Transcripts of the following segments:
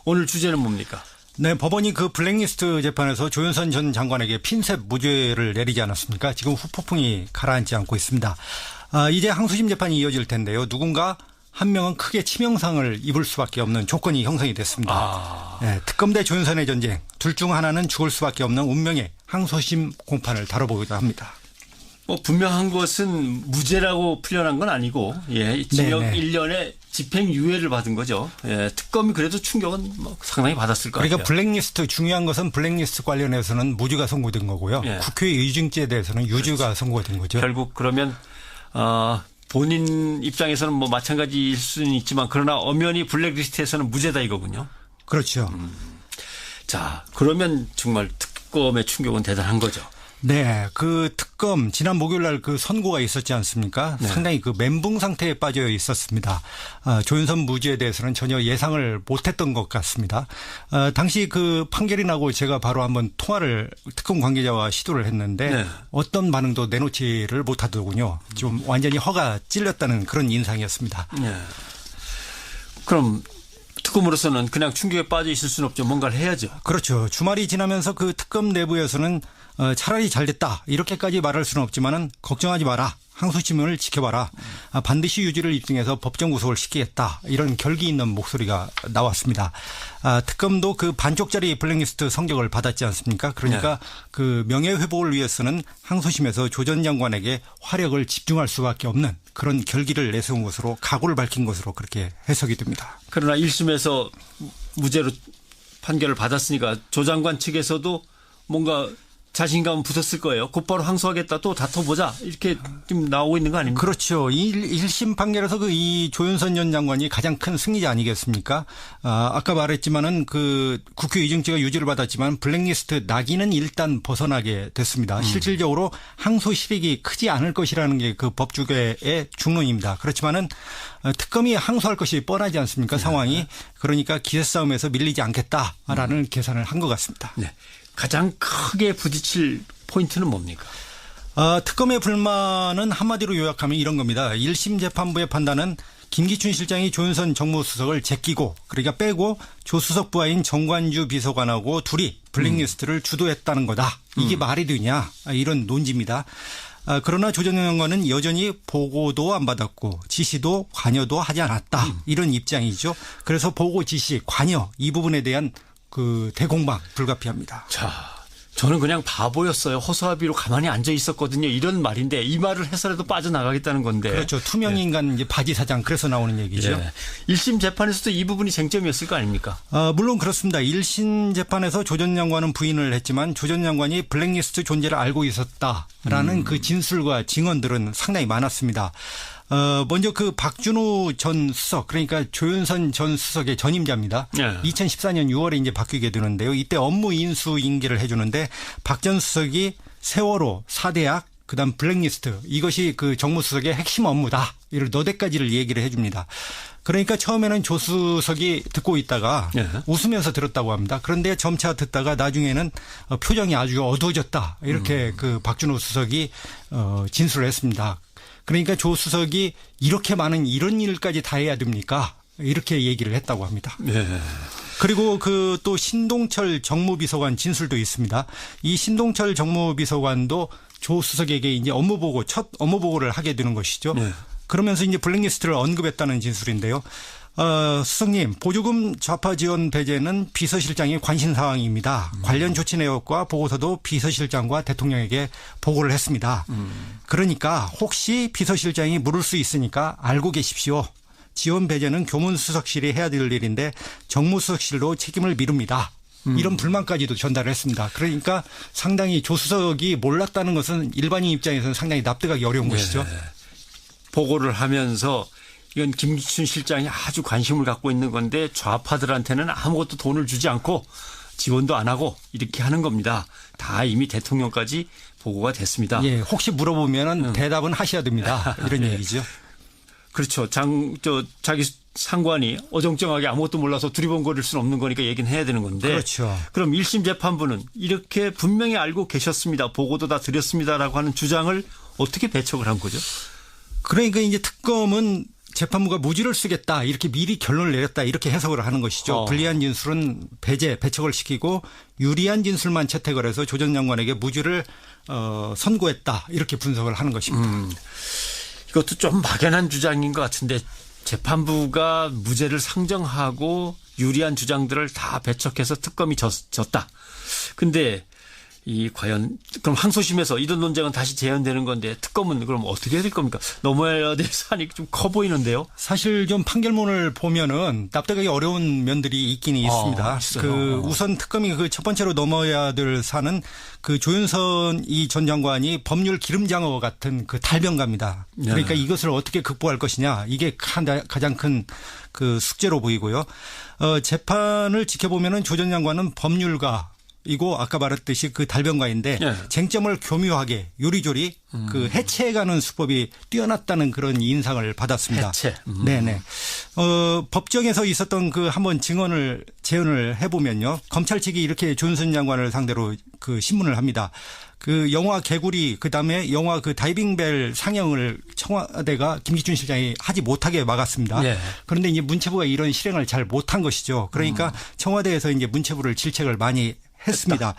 오늘 주제는 뭡니까? 네, 법원이 그 블랙리스트 재판에서 조윤선 전 장관에게 핀셋 무죄를 내리지 않았습니까? 지금 후폭풍이 가라앉지 않고 있습니다. 이제 항소심 재판이 이어질 텐데요. 누군가 한 명은 크게 치명상을 입을 수밖에 없는 조건이 형성이 됐습니다. 네, 특검 대 조윤선의 전쟁. 둘 중 하나는 죽을 수밖에 없는 운명의 항소심 공판을 다뤄보고자 합니다. 분명한 것은 무죄라고 풀려난 건 아니고, 징역 1년에 집행유예를 받은 거죠. 특검이 그래도 충격은 상당히 받았을 것 그러니까 같아요. 블랙리스트, 중요한 것은 블랙리스트 관련해서는 무죄가 선고된 거고요. 국회 의중죄에 대해서는 유죄가 선고가 된 거죠. 결국 그러면 본인 입장에서는 뭐 마찬가지일 수는 있지만 그러나 엄연히 블랙리스트에서는 무죄다 이거군요. 그렇죠. 자, 그러면 정말 특검의 충격은 대단한 거죠. 네, 그 특검 지난 목요일 날 그 선고가 있었지 않습니까? 네. 상당히 그 멘붕 상태에 빠져 있었습니다. 조윤선 무죄에 대해서는 전혀 예상을 못했던 것 같습니다. 당시 그 판결이 나고 제가 바로 한번 통화를 특검 관계자와 시도를 했는데 어떤 반응도 내놓지를 못하더군요. 좀 완전히 허가 찔렸다는 그런 인상이었습니다. 네. 그럼 특검으로서는 그냥 충격에 빠져 있을 수는 없죠. 뭔가를 해야죠. 그렇죠. 주말이 지나면서 그 특검 내부에서는 차라리 잘 됐다 이렇게까지 말할 수는 없지만은 걱정하지 마라. 항소심을 지켜봐라. 반드시 유죄를 입증해서 법정 구속을 시키겠다. 이런 결기 있는 목소리가 나왔습니다. 특검도 그 반쪽짜리 블랙리스트 성격을 받았지 않습니까? 그러니까 그 명예회복을 위해서는 항소심에서 조 전 장관에게 화력을 집중할 수밖에 없는 그런 결기를 내세운 것으로 각오를 밝힌 것으로 그렇게 해석이 됩니다. 그러나 1심에서 무죄로 판결을 받았으니까 조 장관 측에서도 뭔가 자신감은 붙었을 거예요. 곧바로 항소하겠다. 또 다퉈보자. 이렇게 좀 나오고 있는 거 아닙니까? 그렇죠. 1심 판결에서 그 이 조윤선 전 장관이 가장 큰 승리자 아니겠습니까? 아까 말했지만은 그 국회 의중죄가 유죄를 받았지만 블랙리스트 낙인은 일단 벗어나게 됐습니다. 실질적으로 항소 실익이 크지 않을 것이라는 게 그 법조계의 중론입니다. 그렇지만은 특검이 항소할 것이 뻔하지 않습니까? 상황이. 그러니까 기세 싸움에서 밀리지 않겠다라는 계산을 한 것 같습니다. 네. 가장 크게 부딪힐 포인트는 뭡니까? 특검의 불만은 한마디로 요약하면 이런 겁니다. 1심 재판부의 판단은 김기춘 실장이 조윤선 정무수석을 제끼고 그러니까 빼고 조 수석 부하인 정관주 비서관하고 둘이 블랙리스트를 주도했다는 거다. 이게 말이 되냐 이런 논지입니다. 그러나 조 전 장관은 여전히 보고도 안 받았고 지시도 관여도 하지 않았다. 이런 입장이죠. 그래서 보고 지시 관여 이 부분에 대한 그 대공방 불가피합니다. 자, 저는 그냥 바보였어요. 허수아비로 가만히 앉아 있었거든요. 이런 말인데 이 말을 해서라도 빠져나가겠다는 건데. 그렇죠. 투명인간 이제 바지 사장 그래서 나오는 얘기죠. 1심 재판에서도 이 부분이 쟁점이었을 거 아닙니까? 물론 그렇습니다. 1심 재판에서 조 전 장관은 부인을 했지만 조 전 장관이 블랙리스트 존재를 알고 있었다라는 그 진술과 증언들은 상당히 많았습니다. 먼저 그 박준호 전 수석 그러니까 조윤선 전 수석의 전임자입니다. 2014년 6월에 이제 바뀌게 되는데요. 이때 업무 인수 인계를 해주는데 박 전 수석이 세월호, 사대약, 그다음 블랙리스트 이것이 그 정무수석의 핵심 업무다. 이를 너댓가지를 얘기를 해줍니다. 그러니까 처음에는 조 수석이 듣고 있다가 웃으면서 들었다고 합니다. 그런데 점차 듣다가 나중에는 표정이 아주 어두워졌다. 이렇게 그 박준호 수석이 진술을 했습니다. 그러니까 조 수석이 이렇게 많은 이런 일까지 다 해야 됩니까? 이렇게 얘기를 했다고 합니다. 그리고 그 또 신동철 정무비서관 진술도 있습니다. 이 신동철 정무비서관도 조 수석에게 이제 첫 업무 보고를 하게 되는 것이죠. 그러면서 이제 블랙리스트를 언급했다는 진술인데요. 수석님, 보조금 좌파 지원 배제는 비서실장의 관심 사항입니다. 관련 조치 내역과 보고서도 비서실장과 대통령에게 보고를 했습니다. 그러니까 혹시 비서실장이 물을 수 있으니까 알고 계십시오. 지원 배제는 교문수석실이 해야 될 일인데 정무수석실로 책임을 미룹니다. 이런 불만까지도 전달을 했습니다. 그러니까 상당히 조 수석이 몰랐다는 것은 일반인 입장에서는 상당히 납득하기 어려운 것이죠. 보고를 하면서 이건 김기춘 실장이 아주 관심을 갖고 있는 건데 좌파들한테는 아무것도 돈을 주지 않고 지원도 안 하고 이렇게 하는 겁니다. 다 이미 대통령까지 보고가 됐습니다. 예, 혹시 물어보면 대답은 하셔야 됩니다. 이런 얘기죠. 그렇죠. 자기 상관이 어정쩡하게 아무것도 몰라서 두리번거릴 수는 없는 거니까 얘기는 해야 되는 건데. 그렇죠. 그럼 1심 재판부는 이렇게 분명히 알고 계셨습니다. 보고도 다 드렸습니다라고 하는 주장을 어떻게 배척을 한 거죠? 그러니까 이제 특검은 재판부가 무죄를 쓰겠다 이렇게 미리 결론을 내렸다 이렇게 해석을 하는 것이죠. 불리한 진술은 배척을 시키고 유리한 진술만 채택을 해서 조 전 장관에게 무죄를 선고했다 이렇게 분석을 하는 것입니다. 이것도 좀 막연한 주장인 것 같은데 재판부가 무죄를 상정하고 유리한 주장들을 다 배척해서 특검이 졌다. 근데 과연 그럼 항소심에서 이런 논쟁은 다시 재현되는 건데 특검은 그럼 어떻게 해야 될 겁니까? 넘어야 될 사안이 좀 커 보이는데요. 사실 좀 판결문을 보면은 납득하기 어려운 면들이 있긴 있습니다. 우선 특검이 그 첫 번째로 넘어야 될 사안은 그 조윤선 이 전 장관이 법률 기름장어 같은 그 달변가입니다. 그러니까 이것을 어떻게 극복할 것이냐 이게 가장 큰 그 숙제로 보이고요. 재판을 지켜보면은 조 전 장관은 법률가 이고 아까 말했듯이 그 달변가인데 쟁점을 교묘하게 요리조리 그 해체해가는 수법이 뛰어났다는 그런 인상을 받았습니다. 해체. 네네. 법정에서 있었던 그 한번 증언을 재현을 해보면요. 검찰 측이 이렇게 조윤선 장관을 상대로 그 신문을 합니다. 그 영화 개구리 그다음에 영화 그 다이빙벨 상영을 청와대가 김기춘 실장이 하지 못하게 막았습니다. 그런데 이제 문체부가 이런 실행을 잘 못한 것이죠. 그러니까 청와대에서 이제 문체부를 질책을 많이 했습니다.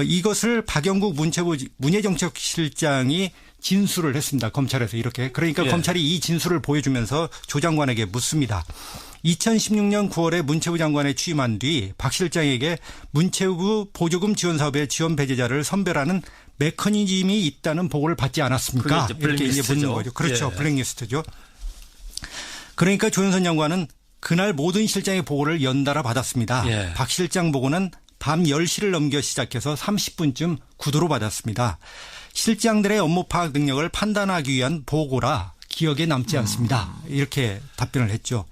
이것을 박영국 문체부 문예정책실장이 진술을 했습니다. 검찰에서 이렇게. 그러니까 검찰이 이 진술을 보여주면서 조 장관에게 묻습니다. 2016년 9월에 문체부 장관에 취임한 뒤 박 실장에게 문체부 보조금 지원 사업의 지원 배제자를 선별하는 메커니즘이 있다는 보고를 받지 않았습니까? 이렇게 이제 묻는 거죠. 그렇죠. 블랙리스트죠. 그러니까 조윤선 장관은 그날 모든 실장의 보고를 연달아 받았습니다. 박 실장 보고는 밤 10시를 넘겨 시작해서 30분쯤 구도로 받았습니다. 실장들의 업무 파악 능력을 판단하기 위한 보고라 기억에 남지 않습니다. 이렇게 답변을 했죠.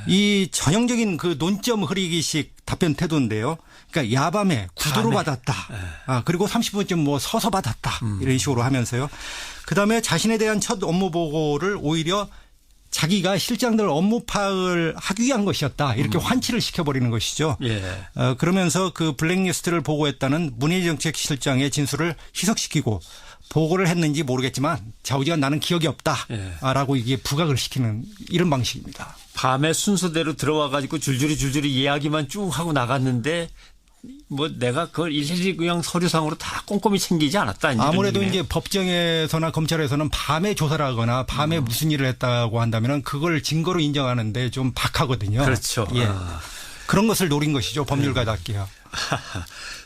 이 전형적인 그 논점 흐리기식 답변 태도인데요. 그러니까 야밤에 구도로 받았다. 그리고 30분쯤 뭐 서서 받았다. 이런 식으로 하면서요. 그다음에 자신에 대한 첫 업무 보고를 오히려 자기가 실장들 업무 파악을 하기 위한 것이었다. 이렇게 환치를 시켜버리는 것이죠. 그러면서 그 블랙리스트를 보고했다는 문예정책실장의 진술을 희석시키고 보고를 했는지 모르겠지만 좌우지간 나는 기억이 없다라고 이게 부각을 시키는 이런 방식입니다. 밤에 순서대로 들어와 가지고 줄줄이 이야기만 쭉 하고 나갔는데 뭐 내가 그걸 일일이 그냥 서류상으로 다 꼼꼼히 챙기지 않았다. 아무래도 이제 법정에서나 검찰에서는 밤에 조사를 하거나 밤에 무슨 일을 했다고 한다면 그걸 증거로 인정하는데 좀 박하거든요. 그렇죠. 그런 것을 노린 것이죠. 법률가답게요.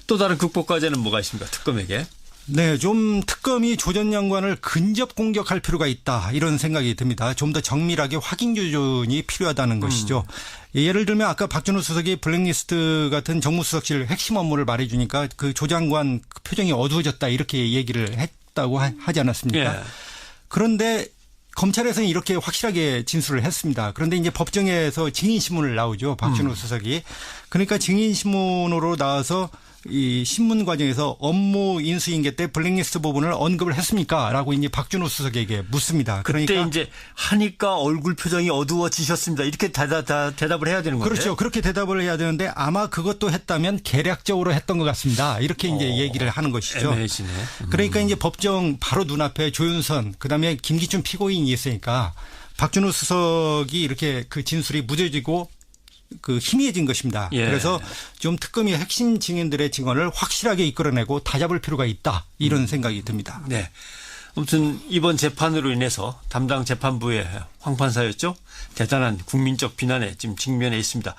또 다른 극복 과제는 뭐가 있습니까? 특검에게. 네, 좀 특검이 조 전 장관을 근접 공격할 필요가 있다 이런 생각이 듭니다. 좀 더 정밀하게 확인 조준이 필요하다는 것이죠. 예를 들면 아까 박준호 수석이 블랙리스트 같은 정무수석실 핵심 업무를 말해주니까 그 조 장관 표정이 어두워졌다 이렇게 얘기를 했다고 하지 않았습니까? 그런데 검찰에서는 이렇게 확실하게 진술을 했습니다. 그런데 이제 법정에서 증인신문을 나오죠. 박준호 수석이. 그러니까 증인신문으로 나와서 이 신문 과정에서 업무 인수인계 때 블랙리스트 부분을 언급을 했습니까? 라고 이제 박준호 수석에게 묻습니다. 그러니까 그때 이제 하니까 얼굴 표정이 어두워지셨습니다. 이렇게 대답을 해야 되는 거죠. 그렇죠. 그렇게 대답을 해야 되는데 아마 그것도 했다면 계략적으로 했던 것 같습니다. 이렇게 이제 얘기를 하는 것이죠. 애매해지네. 그러니까 이제 법정 바로 눈앞에 조윤선 그다음에 김기춘 피고인이 있으니까 박준호 수석이 이렇게 그 진술이 무뎌지고 그 희미해진 것입니다. 그래서 좀 특검이 핵심 증인들의 증언을 확실하게 이끌어내고 다잡을 필요가 있다. 이런 생각이 듭니다. 네. 아무튼 이번 재판으로 인해서 담당 재판부의 황 판사였죠. 대단한 국민적 비난에 지금 직면해 있습니다.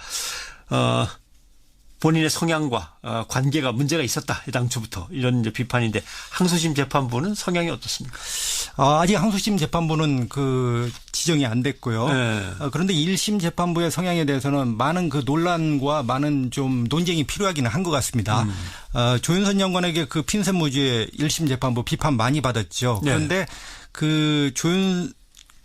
본인의 성향과 관계가 문제가 있었다. 당초부터 이런 이제 비판인데 항소심 재판부는 성향이 어떻습니까? 아직 항소심 재판부는 그 지정이 안 됐고요. 그런데 1심 재판부의 성향에 대해서는 많은 그 논란과 많은 좀 논쟁이 필요하기는 한 것 같습니다. 조윤선 장관에게 그 핀셋무죄 1심 재판부 비판 많이 받았죠. 그런데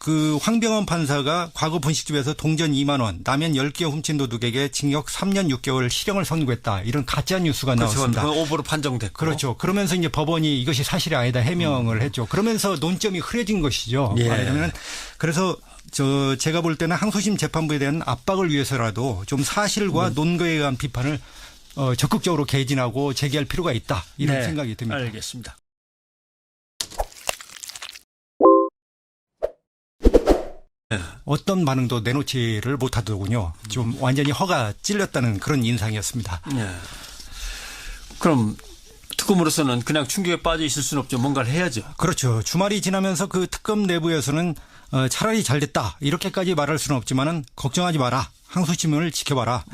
그 황병헌 판사가 과거 분식집에서 동전 2만 원, 라면 10개 훔친 도둑에게 징역 3년 6개월 실형을 선고했다. 이런 가짜 뉴스가 나왔습니다. 오보로 판정됐고. 그렇죠. 그러면서 이제 법원이 이것이 사실이 아니다 해명을 했죠. 그러면서 논점이 흐려진 것이죠. 말하자면 그래서 제가 볼 때는 항소심 재판부에 대한 압박을 위해서라도 좀 사실과 논거에 의한 비판을 적극적으로 개진하고 제기할 필요가 있다. 이런 생각이 듭니다. 알겠습니다. 어떤 반응도 내놓지를 못하더군요. 좀 완전히 허가 찔렸다는 그런 인상이었습니다. 예. 그럼 특검으로서는 그냥 충격에 빠져 있을 수는 없죠. 뭔가를 해야죠. 그렇죠. 주말이 지나면서 그 특검 내부에서는 차라리 잘 됐다 이렇게까지 말할 수는 없지만은 걱정하지 마라. 항소심을 지켜봐라.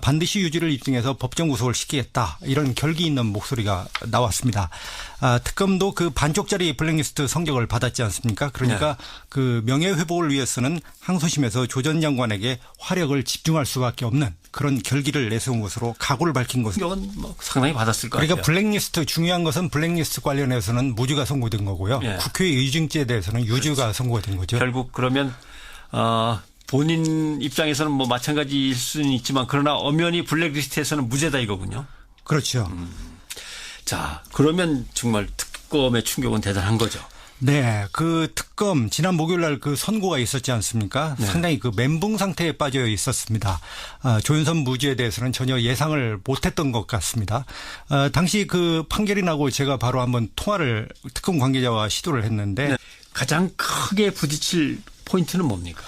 반드시 유지를 입증해서 법정 구속을 시키겠다. 이런 결기 있는 목소리가 나왔습니다. 특검도 그 반쪽짜리 블랙리스트 성적을 받았지 않습니까? 그러니까 그 명예회복을 위해서는 항소심에서 조 전 장관에게 화력을 집중할 수밖에 없는 그런 결기를 내세운 것으로 각오를 밝힌 것은. 충격은 뭐 상당히 받았을 것 그러니까 같아요. 블랙리스트 중요한 것은 블랙리스트 관련해서는 무죄가 선고된 거고요. 국회 의증죄에 대해서는 유죄가 선고가 된 거죠. 결국 그러면 본인 입장에서는 뭐 마찬가지일 수는 있지만 그러나 엄연히 블랙리스트에서는 무죄다 이거군요. 그렇죠. 자, 그러면 정말 특검의 충격은 대단한 거죠. 네, 그 특검 지난 목요일 날 그 선고가 있었지 않습니까? 상당히 그 멘붕 상태에 빠져 있었습니다. 조윤선 무죄에 대해서는 전혀 예상을 못했던 것 같습니다. 당시 그 판결이 나고 제가 바로 한번 통화를 특검 관계자와 시도를 했는데 가장 크게 부딪힐 포인트는 뭡니까?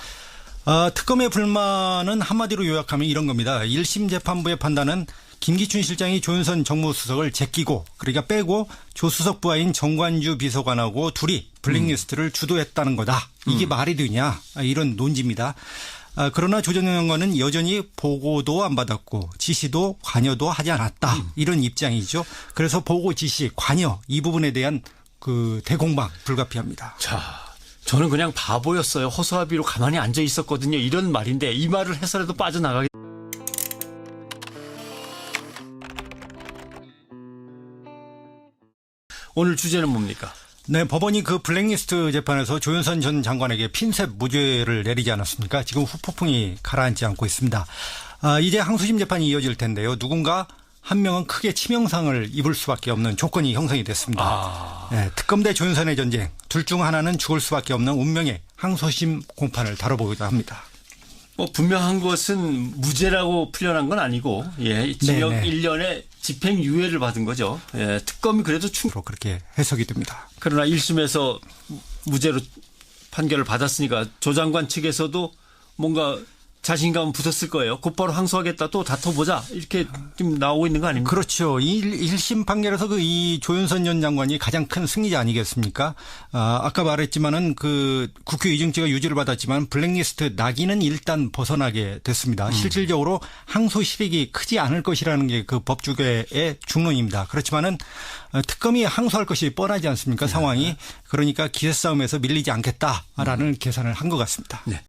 특검의 불만은 한마디로 요약하면 이런 겁니다. 1심 재판부의 판단은 김기춘 실장이 조윤선 정무수석을 제끼고 그러니까 빼고 조수석 부하인 정관주 비서관하고 둘이 블랙리스트를 주도했다는 거다. 이게 말이 되냐 이런 논지입니다. 그러나 조 전 장관은 여전히 보고도 안 받았고 지시도 관여도 하지 않았다. 이런 입장이죠. 그래서 보고 지시 관여 이 부분에 대한 그 대공방 불가피합니다. 자, 저는 그냥 바보였어요. 허수아비로 가만히 앉아 있었거든요. 이런 말인데 이 말을 해서라도 빠져나가게. 오늘 주제는 뭡니까? 네, 법원이 그 블랙리스트 재판에서 조윤선 전 장관에게 핀셋 무죄를 내리지 않았습니까? 지금 후폭풍이 가라앉지 않고 있습니다. 이제 항소심 재판이 이어질 텐데요. 누군가 한 명은 크게 치명상을 입을 수밖에 없는 조건이 형성이 됐습니다. 네, 특검 대 조윤선의 전쟁. 둘 중 하나는 죽을 수밖에 없는 운명의 항소심 공판을 다뤄보고자 합니다. 뭐 분명한 것은 무죄라고 풀려난 건 아니고 징역 네네. 1년에 집행유예를 받은 거죠. 특검이 그래도 그렇게 해석이 됩니다. 그러나 1심에서 무죄로 판결을 받았으니까 조 장관 측에서도 뭔가 자신감은 붙었을 거예요. 곧바로 항소하겠다. 또 다퉈보자. 이렇게 지금 나오고 있는 거 아닙니까? 그렇죠. 1심 판결에서 그 이 조윤선 전 장관이 가장 큰 승리자 아니겠습니까? 아까 말했지만은 그 국회 의증죄가 유죄를 받았지만 블랙리스트 낙인은 일단 벗어나게 됐습니다. 실질적으로 항소 실익이 크지 않을 것이라는 게 그 법조계의 중론입니다. 그렇지만은 특검이 항소할 것이 뻔하지 않습니까? 상황이. 그러니까 기세 싸움에서 밀리지 않겠다라는 계산을 한 것 같습니다. 네.